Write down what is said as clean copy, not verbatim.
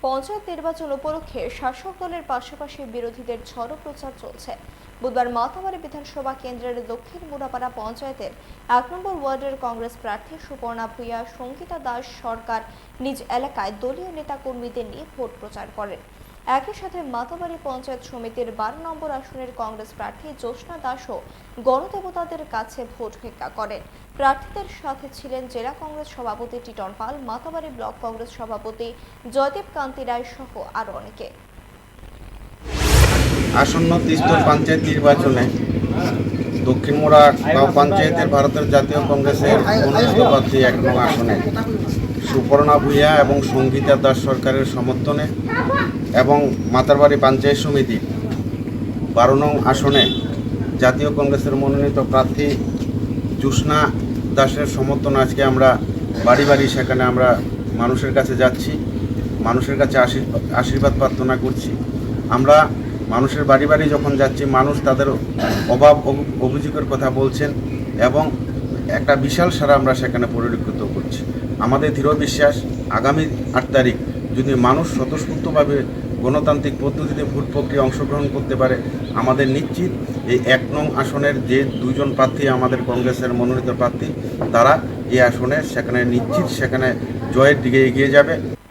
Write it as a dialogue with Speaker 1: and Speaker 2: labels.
Speaker 1: পঞ্চায়েত নির্বাচন উপলক্ষে শাসক দলের পাশাপাশি বিরোধীদের ঝড়ো প্রচার চলছে। বুধবার মাতামারী বিধানসভা কেন্দ্রের দক্ষিণ মুড়াপাড়া পঞ্চায়েতের ১ নম্বর ওয়ার্ডের কংগ্রেস প্রার্থী সুপর্ণা ভূঁইয়া সঙ্গীতা দাস সরকার নিজ এলাকায় দলীয় নেতাকর্মীদের নিয়ে ভোট প্রচার করেন। একই সাথে মাতাবাড়ি পঞ্চায়েত সমিতির ১২ নম্বর আসনের কংগ্রেস প্রার্থী জ্যোৎস্না দাসও গণদেবতাদের কাছে ভোট ভিক্ষা করেন। প্রার্থীদের সাথে ছিলেন জেলা কংগ্রেস সভাপতি টিটন পাল, মাতাবাড়ি ব্লক কংগ্রেস সভাপতি জয়দীপ কান্তি রায় সহ আরো অনেকে।
Speaker 2: আসন্ন তিস্তর পঞ্চায়েত নির্বাচনে দক্ষিণ মোড়া পঞ্চায়েতের ভারতের জাতীয় কংগ্রেসের মনোনীত প্রার্থী ১ নং আসনে সুপর্ণা ভূঁইয়া এবং সঙ্গীতা দাস সরকারের সমর্থনে এবং মাতারবাড়ি পঞ্চায়েত সমিতির ১২ নং আসনে জাতীয় কংগ্রেসের মনোনীত প্রার্থী জ্যোৎস্না দাসের সমর্থনে আজকে আমরা বাড়ি বাড়ি সেখানে আমরা মানুষের কাছে যাচ্ছি, মানুষের কাছে আশীর্বাদ প্রার্থনা করছি। আমরা মানুষের বাড়ি বাড়ি যখন যাচ্ছি, মানুষ তাদের অভাব অভিযোগের কথা বলছেন এবং একটা বিশাল সারা আমরা সেখানে পরিলক্ষিত করছি। আমাদের দৃঢ় বিশ্বাস আগামী ৮ তারিখ যদি মানুষ স্বতঃস্ফূর্তভাবে গণতান্ত্রিক পদ্ধতিতে ভোট প্রক্রিয়া অংশগ্রহণ করতে পারে, আমাদের নিশ্চিত এই ১ নং আসনের যে ২ জন প্রার্থী আমাদের কংগ্রেসের মনোনীত প্রার্থী, তারা এই আসনে সেখানে নিশ্চিত সেখানে জয়ের দিকে এগিয়ে যাবে।